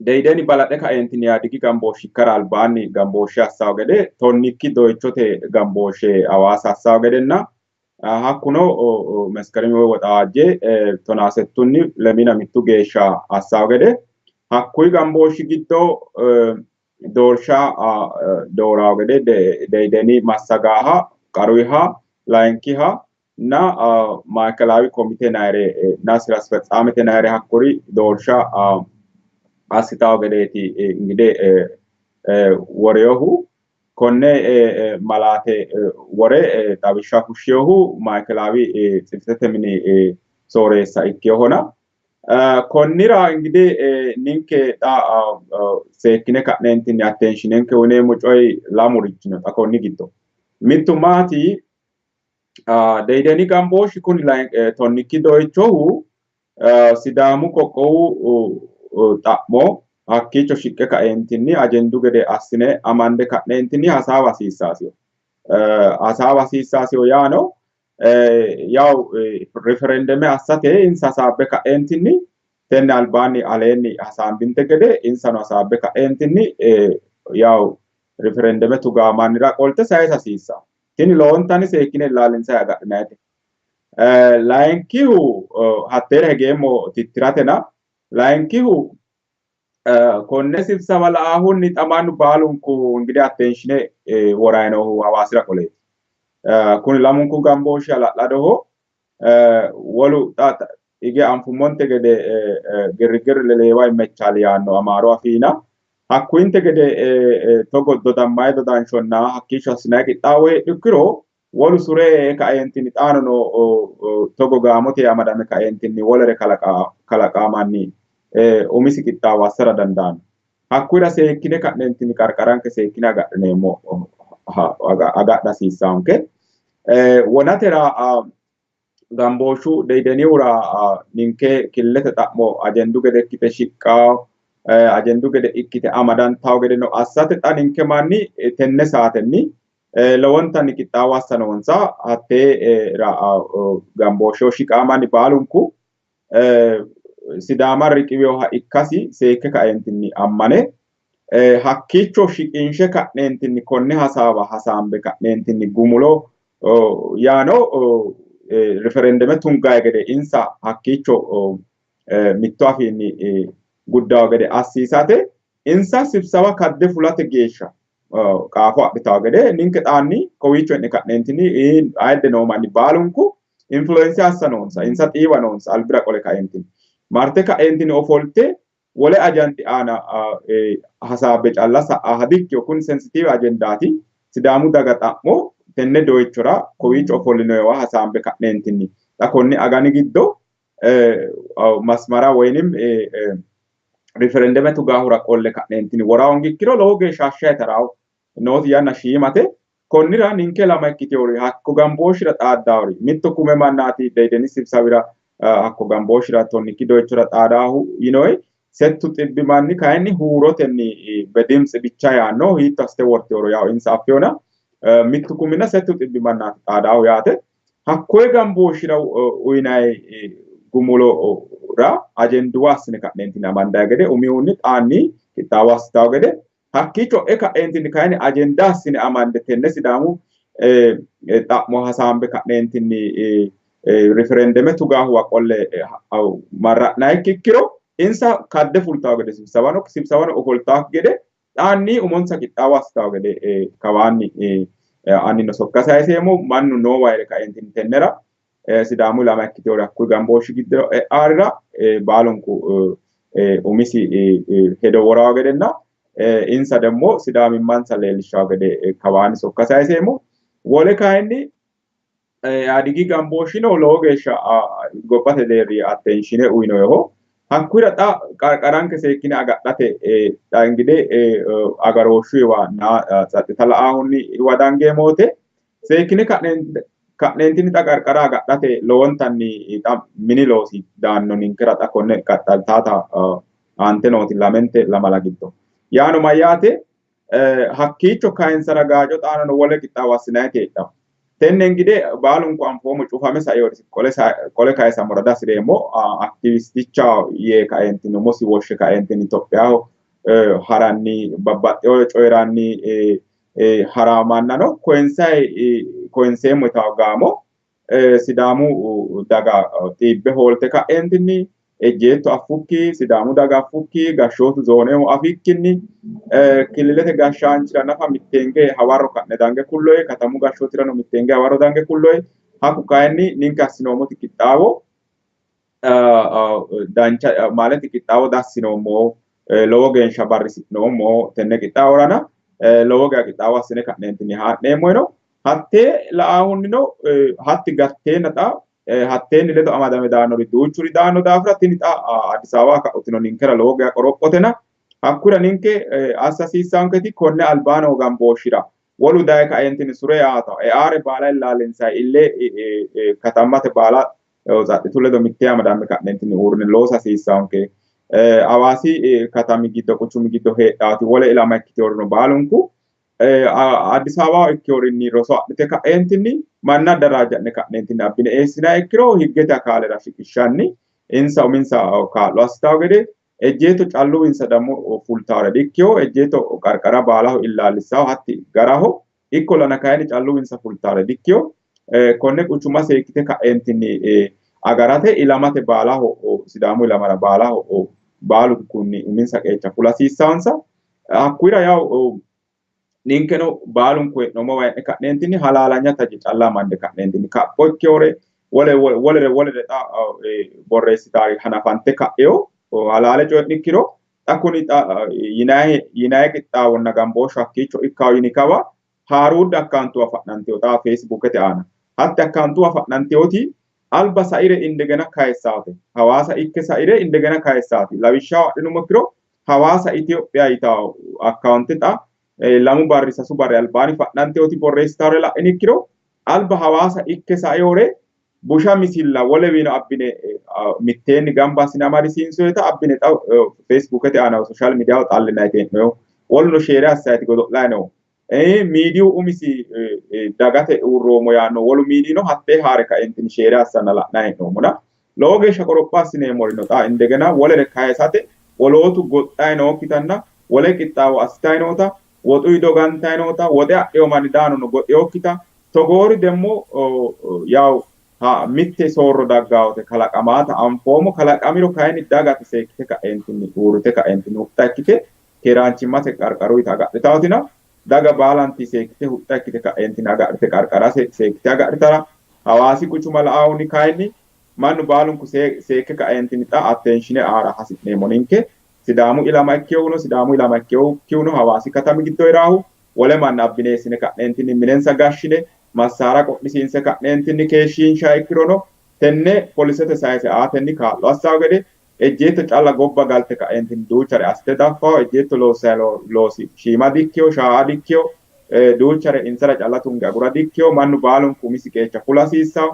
deydeni balaxe ka'eentinni Iyaadigi gambooshshi ikkara albaanni gambooshshe assawo gede tonnikki doyichote gambooshshe hawaasa assawo gedenna hakkuno መስከረም woy woxawaajje 17tunni lemina mittu geeshsha assawo gede hakkuyi gambooshshi giddo doorsha doorawo gede deydeni massagaaha qaruyiha layinkiha na maakelaዊ ኮሚቴ ናይሬ እና ስራ አስፈጻሚቴ ናይሬ hakkuri doorsha assitawo gedeeti እንግዲህ woreyohu konne malaate wore xawishsha fushsheyohu maakelaዊ ጽሕፈት mini sooreessa ikkeyohona konnira እንግዲህ ninke xa seekkine ka'neentinni attenshinenke uyineemmo coyi lamurichi no xa konni giddo mittu maati deydeni gambooshshi kuni tonnikki doyichohu sidaamu qoqqowu xa'mo hakkiicho shiqqe ka'eentinni ajendu gede assine amande ka'neentinni hasaawa hasiissaasiyo yaano yaw referendeme assate insa hasaabbe ka'eentinni tenne albaanni aleenni hasaambinte gede insano hasaabbe ka'eentinni yaw referendeme tugaamannira qolte sayisa hasiissa tini lowontanni seekkine ilaalinsayi agadhinayite layinkihu hatteere hegeemmo tittiratena layinkihu konne sibsawa la"ahunni xamannu baalunku እንግዲህ attenshine worayi noohu hawaasira qoleeti kuni lamunku gambooshshi hala'ladoho wolu hige anfummonte gede girgir leleewa immechaali yaanno amaaru afiina hakkuyinte gede togo dodammayi dodanshonna hakkiicho assinayi qixxaawo heedhukkiro wolu sure ka'eentinni xaanono togo gaamote amadame ka'eentinni wolere kalaqaamanni umisi qixxaawo assara dandaanno hakkuyira seekkine ka'neentinni qarqaranke seekkine agadhineemmo agadha hasiissaanke wonatera gambooshshu deydenihura ninke killete xa'mo ajendu gede ikkite shiqqawo ajendu gede ikkite amadantawo gede no assate xa ninke manni tenne saatenni lowontanni qixxaawo assa noonsa hattee gambooshsheho shiqaa manni baalunku sidaama riqiweyoha ikkasi seekke ka'eentinni ammane hakkiicho shiqinshe ka'neentinni konne hasaawa hasaambe ka'neentinni gumulo yaano referendeme tungayi gede insa hakkiicho mitto afiinni guddawo gede assiisate insa sibsawa kadde fulate geeshsha qaafo adhitawo gede ninke xaanni kowiicho e'ne ka'neentinni ayidde noo manni baalunku influense assa noonsa insa xiiwa noonsa albira qole ka'eentinni marte ka'eentinni ofolte wole ajanti aana hasaabbe calla sa'a hadikkiyo kun sensitive ajendaati sidaamu daga xa'mo tenne doyichora kowiicho ofollinoyiwa hasaambe ka'neentinni xa konni agani giddo masmara woynim referendeme tugaahura qolle ka'neentinni worawo ngikkiro lowo geeshsha hashshayi taraawo nooti yanna shiimate konnira ninke lama ikkitewori hakko gambooshshira xaaddawori mitto kume mannaati deydeni sibsawira hakko gambooshshira tonnikki doyichora xaadaahu yinoyi settu xibbi manni kayinni huurotenni bedimtsi bicha yaanno hiitto assite worteworo yaw insa affeyona mittu kumina settu xibbi mannaati xaadaahu yaate hakkoye gambooshshira uyinayi gumulora ajenduwa assine ka'neentinni amandayi gede umihunni xaanni qixxaawo assitawo gede hakkii co'e ka'neentinni kayinni ajenda assine amande tenne sidaamu xa'mo hasaambe ka'neentinni referendeme tugaahuwa qolle marra'nayikki ikkiro insa kadde fultaw gede sibsabano ofoltaak gede dhaanni umonsa qixxaawaas gede kawaanni anni no sokkasaayiseemo mannu noo waayire ka'entin tennera sidaamu ilama ikkiteewore hakkuyi gambooshshi giddiro e'aarira baalunku umisi hedo worawo gedenna insa demmo sidaamimmansa leellishawo gede kawaanni sokkasaayiseemo wole kayinni adigi gambooshshino lowo geeshsha gobbate deerri attenshine uyinoyeho hakkuyira xa qarqaranke seekkine agadhate ingide agarooshshuyiwa saxxita la"aahunni iwadangeemoote seekkine ka'neentinni xa qarqara agadhate lowontanni xa mini loosi daanno ninkera xa konne qaxxaltaata aante nooti lamente lamala giddo yaano mayyaate hakkiicho kayinsara gaaco xaanono wole qixxaawo assinayite heedhawo tenne ingide baalunku anfoomo cufame saeyorisi qole kayisamora dasireemmo aktivisticha yee kaeentinni umosi woshshe kaeentinni Itophiyaho haranni babbaxxeyo coyiranni haramannano koyinseemmo yitawo gaamo sidaamu daga xiibbe hoolte kaeentinni ejjeetto affukki sidaamu daga affukki gashshootu zooneho afikkinni kililete gashshaanchira nafa mitteenge hawarro ka'ne dange kulloye katamu gashshootirano mitteenge hawarro dange kulloye hakku kayinni ninke assinoomoti qixxaawo dancha maaleti qixxaawo dassinoommo lowo geeshsha barrisi'noommo tenne qixxaaworana lowo geeshsha qixxaawo assine ka'neentinni haa'neemmoyno hattee la"aahunino hatti gatteenna xa hatteenni ledo amadame daannori duuchuri daanno daafira tini xa Addis Ababa ka'utino ninkera lowo geeshsha qorophotena hakkura ninke assa hasiissaanketi konne albaanoo gambooshshira wolu daye kaeentinni sure yaatawo e'aare baala illaallinsayi illee katammate baala saxxitu ledo mittee amadame ka'neentinni uurrine loosa hasiissaanke Hawaasi katami giddo quchumi giddo heedhaati wole ilama ikkiteworino baalunku Addis Ababa ikkiteworinni roso adhite ka'eentinni manna daraaja'ne ka'neentinni abbine eessina ikkiro higgete akaalera shiqishshanni insa uminsa kaa'lo assitawo gede ejjeetto calluwinsa dammo fultaare dikkiyo ejjeetto qarqara baalaho illaallissawo hatti garaho ikkolana kayinni calluwinsa fultaare dikkiyo konne quchuma seekkite ka'eentinni agarate ilamate baalaho sidaamu ilamara baalaho baalunkunni uminsa qeecha fulasiissaansa hakkuyira yawu ninkeno baalunku hee'noommo wayne ka'neentinni halaalanya taje callaa mande ka'neentinni kapho ikkewore wolere xa borreessitaari hanafante ka'eyo halaale coyi'nikkiro xa kuni xa yinayi qixxaawonna gambooshshu hakkiicho ikkawo yini kawa haaruudde akkaantuwa fa'nanteyo xa feesibuukete aana hatti akkaantuwa fa'nanteyooti alba saire indegena kayessaate hawaasa ikke saire indegena kayessaati lawishshaho adhinumo ikkiro hawaasa Itiyoophiyaa yitawo akkaawunte xa lamu barri sasu barri albaani fa'nanteyooti borreessitaare la'ini ikkiro alba hawaasa ikke saeyore busha misilla wolewiino abbine mitteenni gamba assine amadisiinsoyita abbine xa feesibuukete aana sooshaal miidiyaho xallinayite hee'noyo woluno sheere assayiti godo'layi no miidiyu umisi dagate uurroomo yaanno wolu miidino hattee haare ka'eentinni sheere assanna la'nayi hee'noommona lowo geeshsha qoropho assineemmorino xa indegena wolere kayisate wolootu goxxayi nookkitanna wole qixxaawo assitayi noota woxuyi dogantayi noota woxe adheyo manni daanono goxeyokkita togoori demmo yawu mitte soorro daggaawote kalaqamaata anfoomo kalaqamiro kayinni dagate seekkite ka'eentinni uurrite ka'eentinni huxxa ikkite keeraanchimmate qarqaruyita agadhitaatina daga baalanti seekkite huxxa ikkite ka'eentinni agadhite qarqara seekkite agadhitara hawaasi quchuma la'aahunni kayinni mannu baalunku seekke ka'eentinni xa attenshine aara hasi'neemmo ninke sidaamu ilama ikkewuno hawaasi katami giddo iraahu wole manna abbineessine ka'neentinni minensa gashshine massaara qodhisiinse ka'neentinni keeshshiinsha ikkirono tenne polisete sayise aatenni kaa'lo assawo gede ejjeetto calla gobba galte ka'eentinni duuchare assite daffawo ejjeetto loosi shiima dikkiyo shaa dikkiyo duuchare insara calla tunge agura dikkiyo mannu baalunku umisi qeecha fulasiissawo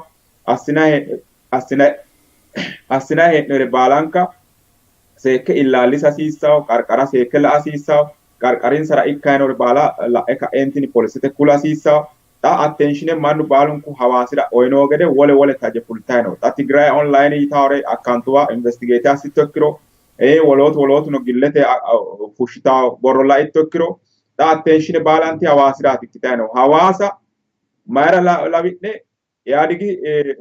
assinayi hee'noyre baalanka seekke illaallis hasiissawo qarqara seekke la hasiissawo qarqarinsara ikkayinore baala la'e ka'eentinni polisete kula hasiissawo xa attenshine mannu baalunku hawaasira oyinoo gede wole taje fultayi no xa Tigray online yitaawore akkaantuwa investigate assitto ikkiro wolootuno gillete fushshitawo borro la'itto ikkiro xa attenshine baalanti hawaasiraati ikkitayi no hawaasa mayra lawi'ne yaadigi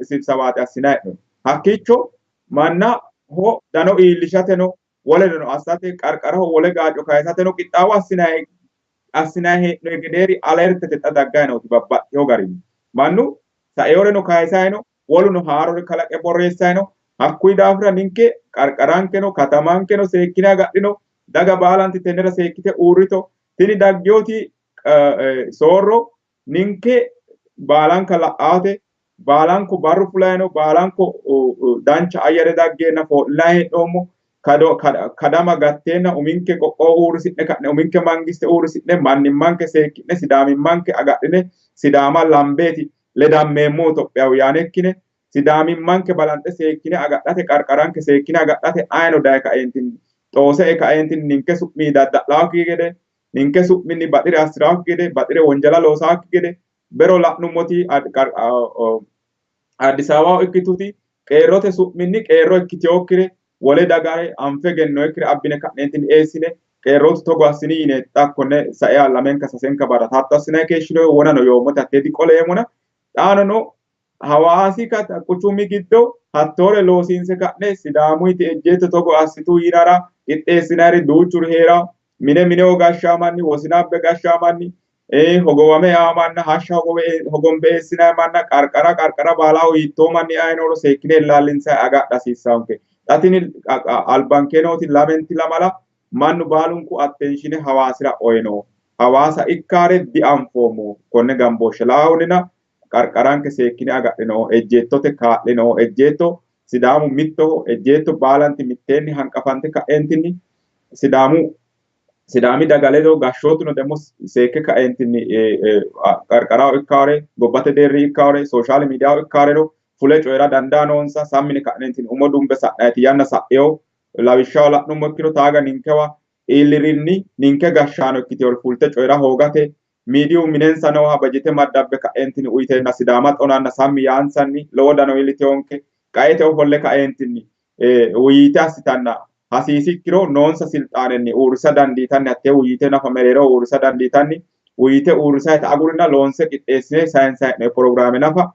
sibsawaati assinayi hee'noyi hakkiicho manna ho dano iillishateno wolereno assate qarqaraho wole gaaco kayisateno qixxaawo assinayi hee'noyi gedeeri alertete xa daggayi nooti babbaxxeyo garinni mannu saeyoreno kayisayi no woluno haarore kalaqe borreessayi no hakkuyi daafira ninke qarqarankeno katamankeno seekkine agadhino daga baalanti tennera seekkite uurrito tini daggeyooti soorro ninke baalanka la'aate baalanko barru fulayi no baalanko dancha ayyare daggeenna foo'linayi hee'noommo kadama gatteenna uminke qoqqowo uurrisi'ne ka'ne uminke mangiste uurrisi'ne mannimmanke seekki'ne sidaamimmanke agadhine sidaama lambeeti ledammeemmo Itophiyaawiyaan ikkine sidaamimmanke balanxe seekkine agadhate qarqaranke seekkine agadhate ayino daye ka'eentinni xoose ka'eentinni ninke su'mii dadda'laakki gede ninke su'minni baxire assiraakki gede baxire wonjala loosaakki gede bero la'nummoti Addis Ababaho ikkituti qeerrote su'minni qeerro ikkiteyokkire wole dagare anfe gennoyikkire abbine ka'neentinni eessine qeerrootu togo assini yine xakkonne sae lamenka sasenka bara tatto assinayi keeshshinoyo wonano yoommote hatteeti qoleemona xaanono hawaasi quchumi giddo hattoore loosiinse ka'ne sidaamuyiti ejjeetto togo assitu yinara qixxeessinayri duuchuri heerawo mine mineho gashshaamanni wosinabbe gashshaamanni hogowame yaamanna hashsha hogombe eessinayi manna qarqara baalaho hiittoo manni ayinooro seekkine ilaallinsayi agadha hasiissaanke xa tini albankeenoti lamenti lamala mannu baalunku attenshine hawaasira oyino hawaasa ikkaare dianfoommo konne gambooshshe laahunina qarqaranke seekkine agadhino ejjeettote kaa'lino ejjeetto sidaamu mittoho ejjeetto baalanti mitteenni hanqafante ka'eentinni sidaami daga ledo gashshootuno demmo seekke ka'eentinni qarqaraho ikkaare gobbate deerri ikkaare sooshaali miidiyaho ikkaareno fule coyira dandaa noonsa sammine ka'neentinni umo dumbe sa'nayti yanna sa'eyo lawishshaho la'nummo ikkiro taaga ninkewa iillirinni ninke gashshaano ikkiteyor fulte coyira hoogate miidiyu minensa nooha bajete maddabbe ka'eentinni uyiteenna sidaama xonanna sammi yaansanni lowo dano iilliteyonke qaete ofolle ka'eentinni uyiite assitanna hasiisikkiro noonsa silxaanenni uurrisa dandiitanni hattee uyiite nafa mereero uurrisa dandiitanni uyiite uurrisayita agurina loonse qixxeessine sayinsayne programe nafa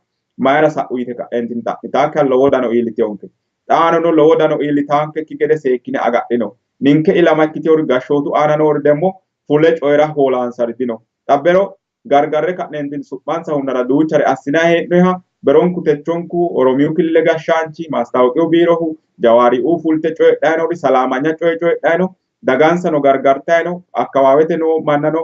mayra sa'uyite ka'eentinni xa'mitaakka lowo dano iilliteyonke xaanono lowo dano iillitaankekki gede seekkine agadhino ninke ilama ikkiteyori gashshootu aana noori demmo fule coyira hoolaansari dino xabbero gargarre ka'neentinni su'mansa hunnara duuchare assinayi hee'noyiha beronku techonku oromiyu killile gashshaanchi maastawoqiyu biirohu jawaari'u fulte coyidhayinori salaamanya coyidhayino dagansano gargartayino akkawaawete no mannano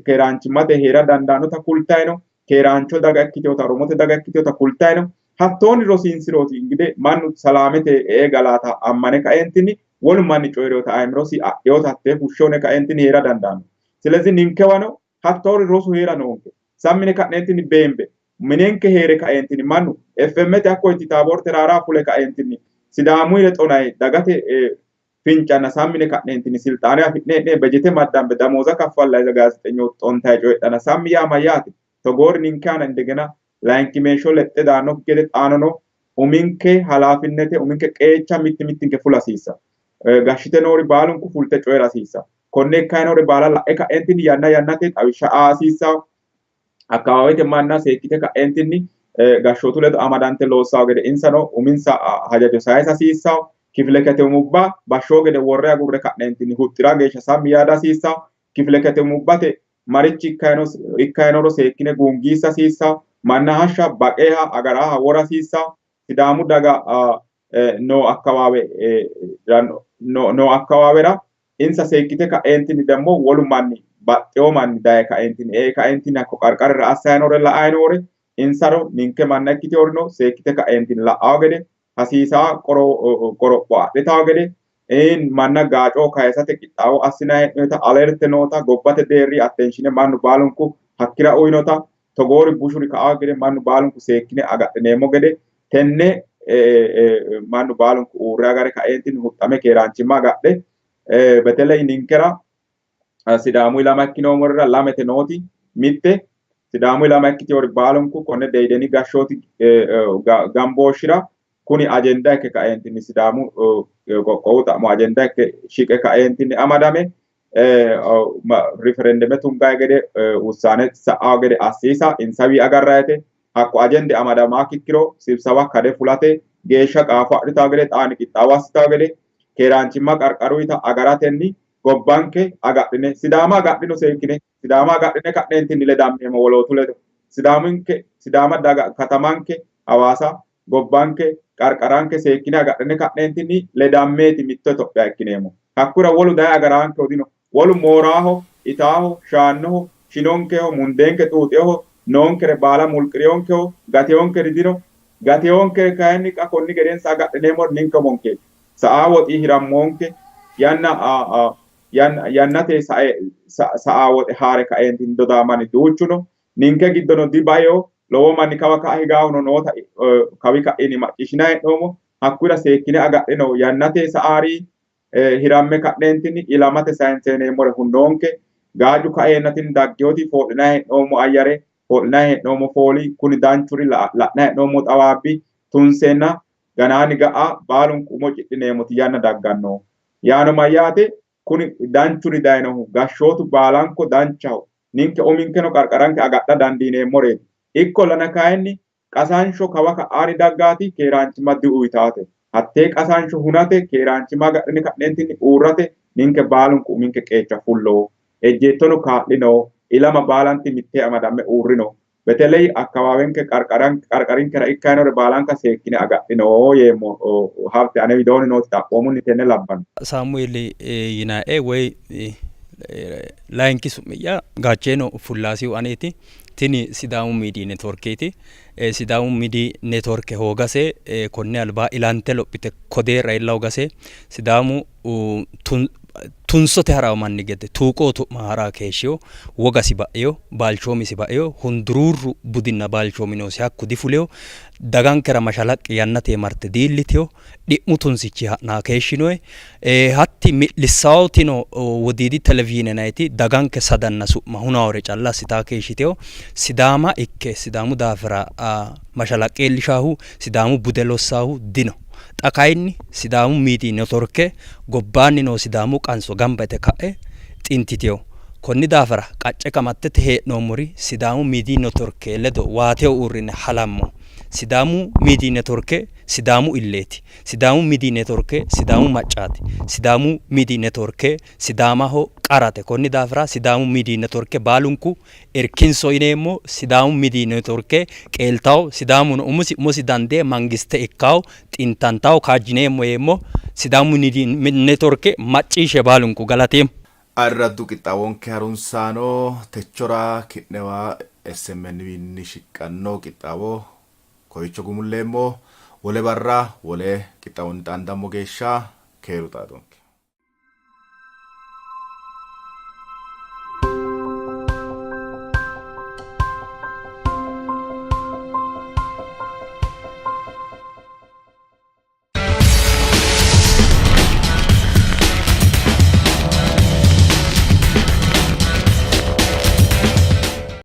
keeraanchimmate heera dandaanota kultayino keeraancho daga ikkiteyota oromote daga ikkiteyota kultayino hattoonni rosiinsirooti ingide mannu salaamete galaata ammane ka'eentinni wolu manni coyireyota ayimirosi adheyota hattee fushshone ka'eentinni heera dandaanno silezi ninkewano hattoori rosu heera noonke sammine ka'neentinni beembe minenke heere ka'eentinni mannu FM'te akko itti taaboor teraaraa fule ka'eentinni sidaamuyire xonayi dagate fincanna sammine ka'neentinni silxaane afi'nee'ne bejete maddambe damooza kaffallayza gaazexeño xontayi coyidhana sammi yaa mayyaate togoori ninke ana indegena layinkimeeshsho lexxe daannokki gede xaanono uminke halaafinnete uminke qeecha mittinke fula hasiissa gashshite noori baalunku fulte coyira hasiissa konne ikkayi noori baala la'e ka'eentinni yanna yannate xawishsha aa hasiissawo akkawaawete manna seekkite ka'eentinni gashshootu ledo amadante loossawo gede insano uminsa hajajo sayisa hasiissawo kifile ketemubba bashshoo gede worre agurre ka'neentinni huxxira geeshsha sammi yaada hasiissawo kifile ketemubbate marichi ikkayinoro seekkine guungiissa hasiissawo manna hashsha baqeeha agaraaha wora hasiissawo sidaamu daga no akkawaawera insa seekkite ka'eentinni demmo wolu manni baxxeyo manni daye ka'eentinni hakko qarqarira assayinore la'ayinore insaro ninke manna ikkiteyorino seekkite ka'eentinni la'awo gede hasiisaa qoropho adhitawo gede manna gaacoo kayisate qixxaawo assinayi hee'noyita alerte noota gobbate deerri attenshine mannu baalunku hakkira uyinota togoori bushuri ka'awo gede mannu baalunku seekkine agadhineemmo gede tenne mannu baalunku uurre agare ka'eentinni huxxame keeraanchimma agadhe beteley ninkera sidaamu ilama ikkinoomorira lamete nooti mitte sidaamu ilama ikkitewori baalunku konne deydeni gashshooti gambooshshira kuni ajenda ikke ka'eentinni sidaamu qoqqowu xa'mo ajenda ikke shiqe ka'eentinni amadame riferendeme tungayi gede usaane sa'awo gede assiisa insawi agarrayite hakko ajende amadamaa kikkiro sibsawa kade fulate geeshsha qaafa'ritaa gede xaani qixxaawassitaa gede keeraanchimma qarqaruita agaratenni gobbanke agadhine sidaama agadhino seekkine sidaama agadhine ka'neentinni ledammeemmo wolootu ledo sidaama daga katamanke hawaasa gobbanke qarqaranke seekkine agadhine ka'neentinni ledammeeti mitto Itophiyaa ikkineemmo hakkura wolu daye agaraanke odino wolu mooraaho itaaho shaannoho shinonkeho mundeenke xuuxeho noonkere baala mulqireyonkeho gateyonke ridino gateyonke kayinni konni gedensa agadhineemmor ninke monke sa'a woxii hirammoonke yannate sa'a woxe haare ka'eentinni dodaamanni duuchuno ninke giddono dibayo lowo manni kawa ka'a higaahuno noota kawi ka'ini macciishshina hee'noommo hakkura seekkine agadhino yannate sa'aarii hiramme ka'neentinni ilamate sayinseeneemmore hunnoonke gaaju ka'eennatinni daggeyooti foodhina hee'noommo ayyare foodhina hee'noommo fooli kuni danchuri la'na hee'noommo xawaabbi tunseenna ganaani ga'a baalunku umo cidhineemmoti yanna dagganno yaano mayyaate kuni danchuri dayinohu gashshootu baalanko danchaho ninke uminkeno qarqaranke agadha dandiineemmoreeti ikkollana kayinni qasansho kawa ka'aari daggaati keeraanchimma di'uyitaate hattee qasansho hunate keeraanchimma agadhine ka'neentinni uurrate ninke baalunku uminke qeecha fulloo ejjeettono kaa'linoo ilama baalanti mittee amadamme uurrino betelei akkawaawenke qarqarinkera ikkayinore baalanka seekkine agadhinoo yeemmo hafte ane widooni nooti xaphoomunni tenne labbanno Saamu'eel yinaa'e woy laayinki su'miyya gaacheno fullaasiu aneeti tini sidaamu miidii networkeeti sidaamu miidii networke hoogase konne albaa ilante lophite kodeerra illa hoogase sidaamu tunsote haraa manni gede tuuqootu maharaa keeshshiyoo wogasi ba'eyo baalchoomisi ba'eyo hunduruurru budinna baalchoominoosi hakku difuleyoo dagankera mashalaqqi yannatee marte diilliteyoo dhi'mu tunsichi ha'naa keeshshinoe hatti mi'lissaawotino wodiidi televiziyinenayti daganke sadanna su'ma hunaawore calla sitaa keeshshiteyoo sidaama ikke sidaamu daafira mashalaqqeellishaahu sidaamu bude lossaahu dino xakayinni sidaamu miidii networke gobbaanni noo sidaamu qanso gamba yite ka'e xintiteyo konni daafira qacce kamattete hee'noommori sidaamu miidii networke ledo waateyo uurrine halammo sidaamu miidii networke sidaamu illeeti sidaamu miidii networke sidaamu maccaati sidaamu miidii networke sidaamaho qarate konni daafira sidaamu miidii networke baalunku irkinso yineemmo sidaamu miidii networke qeeltawo sidaamuno umusi dandee mangiste ikkaawo xintantawo kaajjineemmo yeemmo sidaamu miidii networke macciishe baalunku galateemmo arraddu qixxaawonke harunsaano techora kidhewaa SMN wiinni shiqqannoo qixxaawoo koyicho gumulleemmoo wole barra wole qixxaawonni xaandammo geeshsha keeru xaaxonke